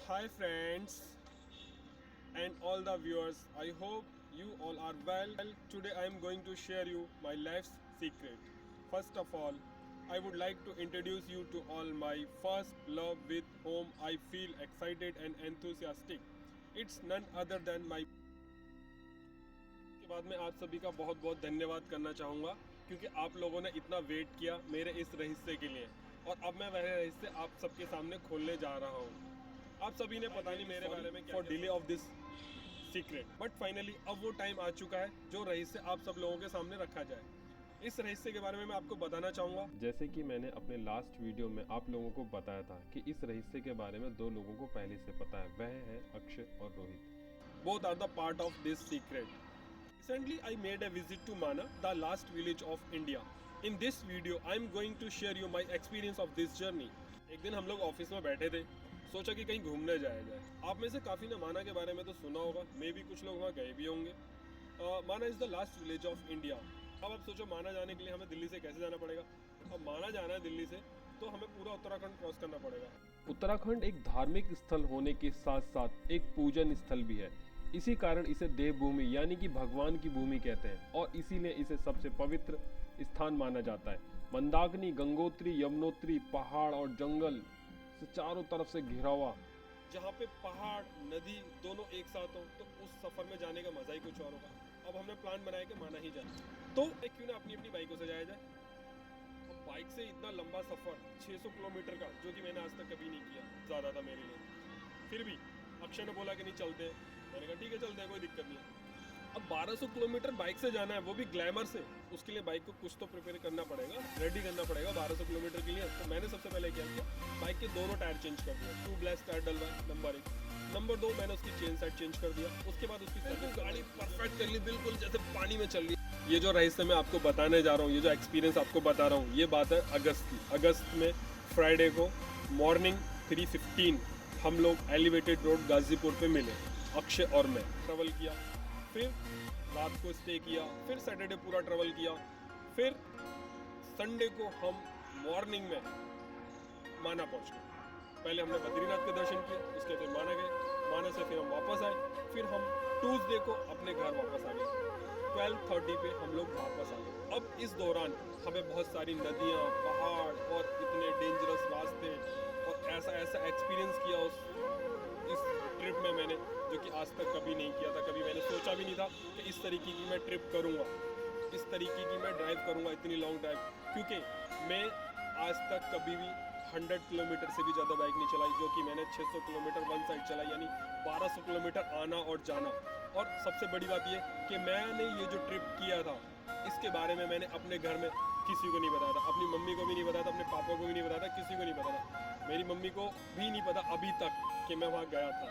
Hi friends and all the viewers. I hope you all are well. Today I am going to share you my life's secret. First of all, I would like to introduce you to all my first love with whom I feel excited and enthusiastic. It's none other than my के बाद मैं आप सभी का बहुत बहुत धन्यवाद करना चाहूँगा क्योंकि आप लोगों ने इतना वेट किया मेरे इस रहस्य के लिए और अब मैं वह रहस्य आप सबके सामने खोलने जा रहा हूँ। आप सभी ने पता नहीं मेरे बारे में for delay of this secret, but finally अब वो टाइम आ चुका है जो रहस्य आप सब लोगों के सामने रखा जाए। इस रहस्य के बारे में मैं आपको बताना चाहूँगा। जैसे कि मैंने अपने लास्ट वीडियो में आप लोगों को बताया था कि इस रहस्य के बारे में दो लोगों को पहले से पता है, वह है अक्षय और Rohit. Both are the part of this secret. Recently, I made a visit to Mana, the last village of India. In this video, I am going to share you my experience of this journey. एक दिन हम लोग office में बैठे थे, सोचा कि कहीं घूमने जाया जाए। आप में से काफ़ी ने माना के बारे में तो सुना होगा, मे भी कुछ लोग वहाँ गए भी होंगे। माना is the last village of India. अब आप सोचो माना जाने के लिए हमें दिल्ली से कैसे जाना पड़ेगा। अब माना जाना है दिल्ली से तो हमें पूरा उत्तराखंड क्रॉस करना पड़ेगा। उत्तराखंड एक धार्मिक स्थल होने के साथ साथ एक पूजन स्थल भी है। इसी कारण इसे देवभूमि यानी कि भगवान की भूमि कहते हैं और इसीलिए इसे सबसे पवित्र स्थान माना जाता है। मंदाकिनी, गंगोत्री, यमुनोत्री, पहाड़ और जंगल से चारों तरफ से घिरा हुआ, जहाँ पे पहाड़ नदी दोनों एक साथ हो तो उस सफर में जाने का मजा ही कुछ और होगा। अब हमने प्लान बनाया कि माना ही जाए, तो क्यों ना अपनी अपनी बाइकों से जाया जाए। अब बाइक से इतना लंबा सफर 600 किलोमीटर का, जो कि मैंने आज तक कभी नहीं किया, ज़्यादा था मेरे लिए। फिर भी अक्षय ने बोला कि नहीं चलते, मैंने कहा ठीक है चलते हैं, कोई दिक्कत नहीं है। अब 1200 किलोमीटर बाइक से जाना है, वो भी ग्लैमर से। उसके लिए बाइक को कुछ तो प्रिपेयर करना पड़ेगा, रेडी करना पड़ेगा 1200 किलोमीटर के लिए। तो मैंने सबसे पहले क्या किया, बाइक के दोनों टायर चेंज कर दिया। 2 ब्लैस्ट टायर डलवाए, नंबर 1। नंबर 2, मैंने उसकी चेन सेट चेंज कर दिया। उसके बाद उसकी गाड़ी परफेक्ट कर ली, बिल्कुल जैसे पानी में चल रही है। ये जो रहस्य मैं आपको बताने जा रहा हूँ, ये जो एक्सपीरियंस आपको बता रहा हूँ, ये बात है अगस्त की। अगस्त में फ्राइडे को मॉर्निंग 3:15 हम लोग एलिवेटेड रोड गाजीपुर पे मिले, अक्षय और मैं। ट्रेवल किया, फिर रात को स्टे किया, फिर सैटरडे पूरा ट्रेवल किया, फिर संडे को हम मॉर्निंग में माना पहुंच गए। पहले हमने बद्रीनाथ के दर्शन किए, उसके फिर माना गए, माना से फिर हम वापस आए, फिर हम ट्यूसडे को अपने घर वापस आ गए। 12:30 पे हम लोग वापस आ गए। अब इस दौरान हमें बहुत सारी नदियाँ, पहाड़ और इतने डेंजरस रास्ते और ऐसा एक्सपीरियंस किया इस ट्रिप में मैंने, जो कि आज तक कभी नहीं किया था। कभी मैंने सोचा भी नहीं था कि इस तरीके की मैं ट्रिप करूँगा, इस तरीके की मैं ड्राइव करूँगा, इतनी लॉन्ग ड्राइव। क्योंकि मैं आज तक कभी भी 100 किलोमीटर से भी ज़्यादा बाइक नहीं चलाई, जो कि मैंने 600 किलोमीटर वन साइड चलाई, यानी 1200 किलोमीटर आना और जाना। और सबसे बड़ी बात ये कि मैंने ये जो ट्रिप किया था, इसके बारे में मैंने अपने घर में किसी को नहीं बताया था, अपनी मम्मी को भी नहीं बताया था, अपने पापा को भी नहीं बताया था, किसी को नहीं पता था। मेरी मम्मी को भी नहीं पता अभी तक कि मैं वहाँ गया था।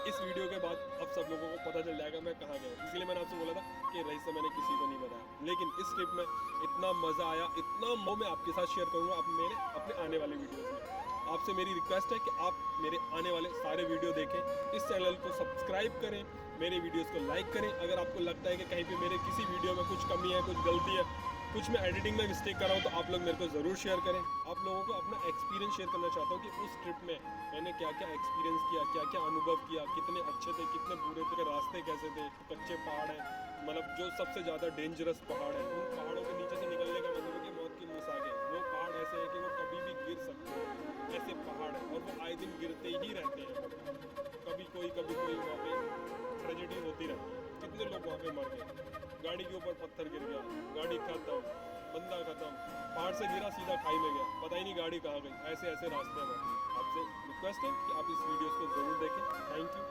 इस वीडियो के बाद अब सब लोगों को पता चल जाएगा मैं कहाँ गया। इसलिए मैंने आपसे बोला था कि रहस्य मैंने किसी को नहीं बताया। लेकिन इस ट्रिप में इतना मज़ा आया, इतना मैं आपके साथ शेयर करूँगा अपने आने वाले वीडियोज़ में। आपसे मेरी रिक्वेस्ट है कि आप मेरे आने वाले सारे वीडियो देखें, इस चैनल को सब्सक्राइब करें, मेरे वीडियोस को लाइक करें। अगर आपको लगता है कि कहीं पे मेरे किसी वीडियो में कुछ कमी है, कुछ गलती है, कुछ मैं एडिटिंग में मिस्टेक कर रहा हूँ, तो आप लोग मेरे को ज़रूर शेयर करें। आप लोगों को अपना एक्सपीरियंस शेयर करना चाहता हूँ कि उस ट्रिप में मैंने क्या क्या एक्सपीरियंस किया, क्या क्या अनुभव किया, कितने अच्छे थे, कितने बुरे थे, रास्ते कैसे थे, कच्चे पहाड़ हैं, मतलब जो सबसे ज़्यादा डेंजरस पहाड़ है, उन पहाड़ों के नीचे से निकलने का मतलब है कि मौत की मुँह आ गए। वो पहाड़ ऐसे है कि वो कभी भी गिर सकते हैं, ऐसे पहाड़ है और वो आए दिन गिरते ही रहते हैं। कभी कोई वहाँ पे ट्रेजेडी होती रहती है। कितने लोग वहाँ पे मर गए, गाड़ी के ऊपर पत्थर गिर गया, गाड़ी खत्म, बंदा खत्म, पहाड़ से गिरा सीधा खाई में गया, पता ही नहीं गाड़ी कहाँ गई। ऐसे रास्ते हैं। आपसे रिक्वेस्ट है कि आप इस वीडियोस को ज़रूर देखें। Thank you.